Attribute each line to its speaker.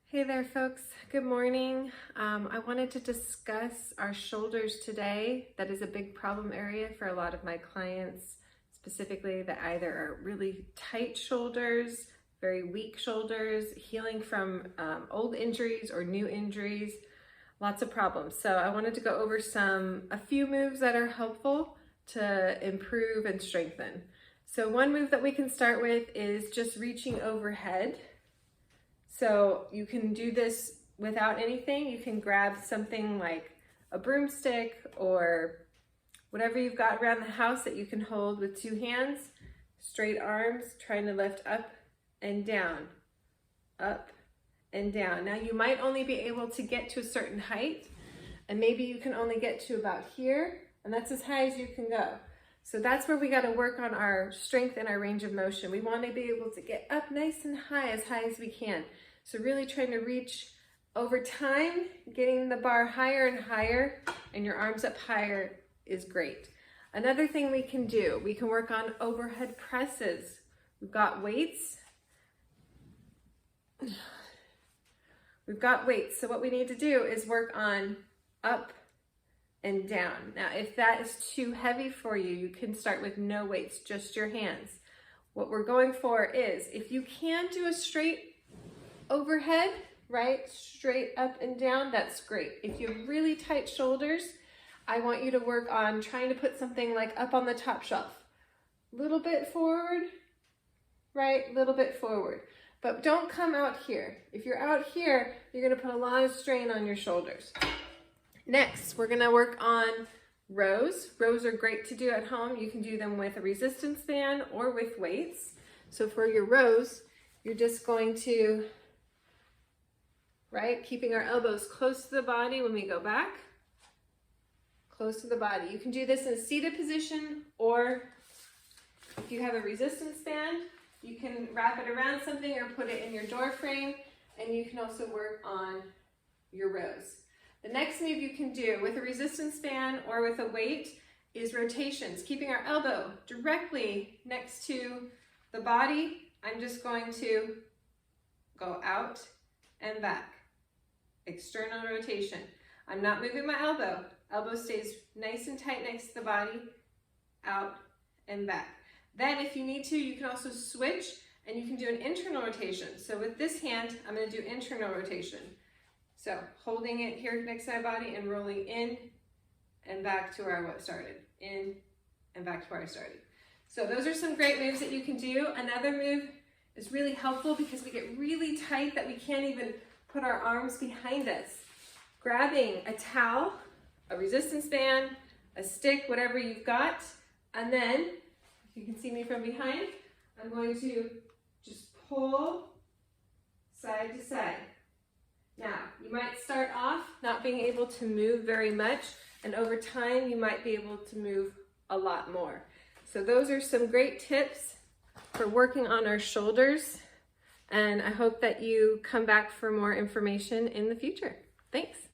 Speaker 1: Hey there folks, good morning. I wanted to discuss our shoulders today. That is a big problem area for a lot of my clients, specifically that either are really tight shoulders, very weak shoulders, healing from old injuries or new injuries, lots of problems. So I wanted to go over a few moves that are helpful to improve and strengthen. So one move that we can start with is just reaching overhead. So you can do this without anything. You can grab something like a broomstick or whatever you've got around the house that you can hold with two hands, straight arms, trying to lift up and down, up and down. Now you might only be able to get to a certain height, and maybe you can only get to about here, and that's as high as you can go. So that's where we got to work on our strength and our range of motion. We want to be able to get up nice and high as we can. So really trying to reach over time, getting the bar higher and higher, and your arms up higher is great. Another thing we can do, we can work on overhead presses. We've got weights. So what we need to do is work on up and down. Now, if that is too heavy for you, you can start with no weights, just your hands. What we're going for is, if you can do a straight overhead, right, straight up and down, that's great. If you have really tight shoulders, I want you to work on trying to put something like up on the top shelf. Little bit forward, right, little bit forward. But don't come out here. If you're out here, you're gonna put a lot of strain on your shoulders. Next, we're gonna work on rows. Rows are great to do at home. You can do them with a resistance band or with weights. So for your rows, you're just going to, right, keeping our elbows close to the body when we go back, close to the body. You can do this in a seated position, or if you have a resistance band, you can wrap it around something or put it in your door frame, and you can also work on your rows. The next move you can do with a resistance band or with a weight is rotations, keeping our elbow directly next to the body. I'm just going to go out and back. External rotation. I'm not moving my elbow. Elbow stays nice and tight next to the body, out and back. Then if you need to, you can also switch and you can do an internal rotation. So with this hand, I'm going to do internal rotation. So holding it here next to my body and rolling in and back to where I started. In and back to where I started. So those are some great moves that you can do. Another move is really helpful because we get really tight that we can't even put our arms behind us. Grabbing a towel, a resistance band, a stick, whatever you've got, and then, if you can see me from behind, I'm going to just pull side to side. Now, you might start off not being able to move very much, and over time you might be able to move a lot more. So those are some great tips for working on our shoulders, and I hope that you come back for more information in the future. Thanks.